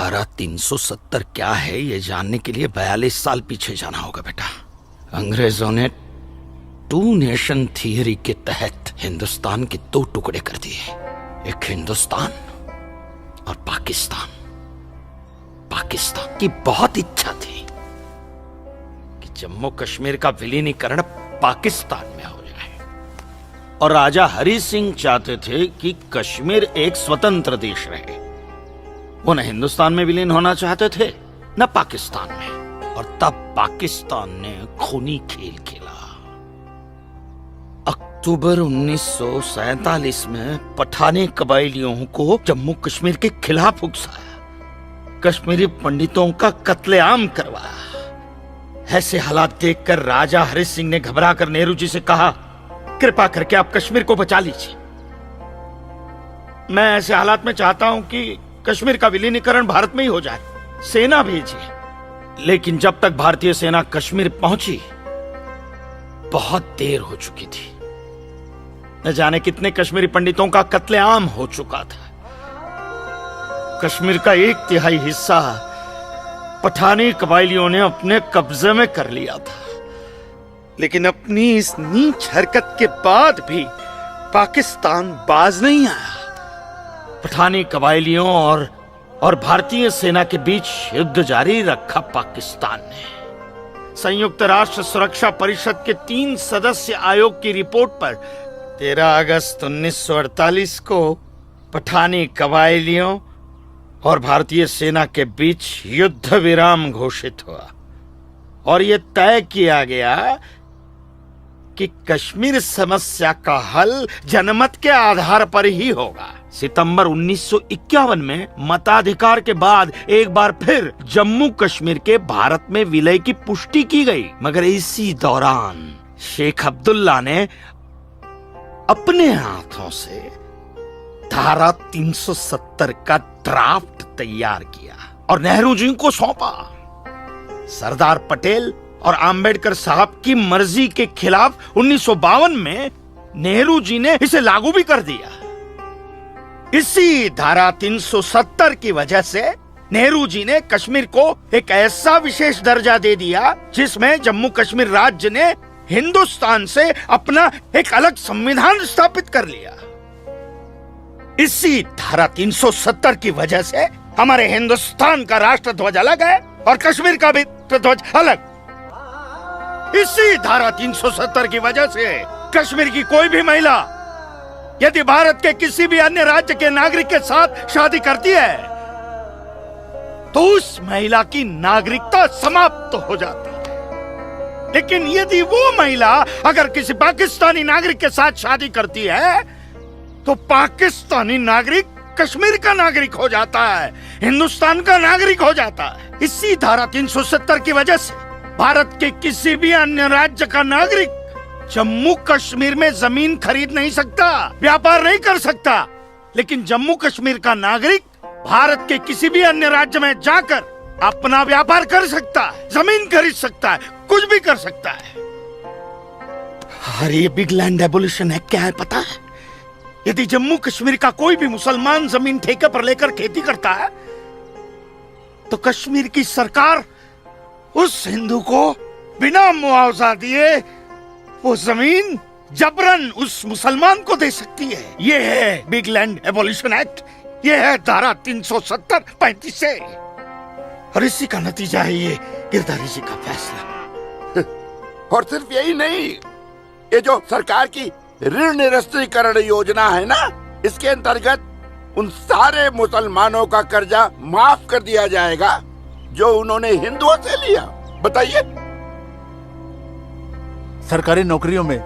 धारा 370 क्या है ये जानने के लिए 42 साल पीछे जाना होगा बेटा। अंग्रेजों ने टू नेशन थियरी के तहत हिंदुस्तान के दो टुकड़े कर दिए, एक हिंदुस्तान और पाकिस्तान। पाकिस्तान की बहुत इच्छा थी कि जम्मू कश्मीर का विलीनीकरण पाकिस्तान में हो जाए, और राजा हरि सिंह चाहते थे कि कश्मीर एक स्वतंत्र देश रहे। वो न हिंदुस्तान में विलीन होना चाहते थे न पाकिस्तान में, और तब पाकिस्तान ने खूनी खेल खेला। अक्टूबर 1947 में पठानी कबायलियों को जम्मू कश्मीर के खिलाफ उकसाया, कश्मीरी पंडितों का कत्लेआम करवाया। ऐसे हालात देखकर राजा हरि सिंह ने घबरा कर नेहरू जी से कहा, कृपा करके आप कश्मीर को बचा लीजिए। मैं ऐसे हालात में चाहता हूं कि कश्मीर का विलीनीकरण भारत में ही हो जाए, सेना भेजिए। लेकिन जब तक भारतीय सेना कश्मीर पहुंची बहुत देर हो चुकी थी। न जाने कितने कश्मीरी पंडितों का कत्लेआम हो चुका था। कश्मीर का 1/3 हिस्सा पठानी कबायलियों ने अपने कब्जे में कर लिया था। लेकिन अपनी इस नीच हरकत के बाद भी पाकिस्तान बाज नहीं आया। पठानी कबायलियों और भारतीय सेना के बीच युद्ध जारी रखा पाकिस्तान ने। संयुक्त राष्ट्र सुरक्षा परिषद के 3 सदस्य आयोग की रिपोर्ट पर 13 अगस्त 1948 को पठानी कबायलियों और भारतीय सेना के बीच युद्ध विराम घोषित हुआ, और यह तय किया गया कि कश्मीर समस्या का हल जनमत के आधार पर ही होगा। सितंबर 1951 में मताधिकार के बाद एक बार फिर जम्मू कश्मीर के भारत में विलय की पुष्टि की गई, मगर इसी दौरान शेख अब्दुल्ला ने अपने हाथों से धारा 370 का ड्राफ्ट तैयार किया और नेहरू जी को सौंपा। सरदार पटेल और अंबेडकर साहब की मर्जी के खिलाफ 1952 में नेहरू जी ने इसे लागू भी कर दिया। इसी धारा 370 की वजह से नेहरू जी ने कश्मीर को एक ऐसा विशेष दर्जा दे दिया जिसमें जम्मू कश्मीर राज्य ने हिंदुस्तान से अपना एक अलग संविधान स्थापित कर लिया। इसी धारा 370 की वजह से हमारे हिंदुस्तान का राष्ट्र ध्वज अलग है और कश्मीर का भी ध्वज अलग। इसी धारा 370 की वजह से कश्मीर की कोई भी महिला यदि भारत के किसी भी अन्य राज्य के नागरिक के साथ शादी करती है तो उस महिला की नागरिकता समाप्त हो जाती है। लेकिन यदि वो महिला अगर किसी पाकिस्तानी नागरिक के साथ शादी करती है तो पाकिस्तानी नागरिक कश्मीर का नागरिक हो जाता है, हिंदुस्तान का नागरिक हो जाता है। इसी धारा 370 की वजह से भारत के किसी भी अन्य राज्य का नागरिक जम्मू कश्मीर में जमीन खरीद नहीं सकता, व्यापार नहीं कर सकता। लेकिन जम्मू कश्मीर का नागरिक भारत के किसी भी अन्य राज्य में जाकर अपना व्यापार कर सकता है, जमीन खरीद सकता है, कुछ भी कर सकता है। अरे ये बिग लैंड एबोल्यूशन एक्ट क्या है पता है? यदि जम्मू कश्मीर का कोई भी मुसलमान जमीन ठेके पर लेकर खेती करता है तो कश्मीर की सरकार उस हिंदू को बिना मुआवजा दिए वो जमीन जबरन उस मुसलमान को दे सकती है। ये है बिग लैंड एबोल्यूशन एक्ट, ये है धारा 370-35 से, और इसी का नतीजा है ये गिरधारी जी का फैसला। और सिर्फ यही नहीं, ये जो सरकार की ऋण निरस्तीकरण योजना है ना, इसके अंतर्गत उन सारे मुसलमानों का कर्जा माफ कर दिया जाएगा जो उन्होंने हिंदुओं से लिया। बताइए। सरकारी नौकरियों में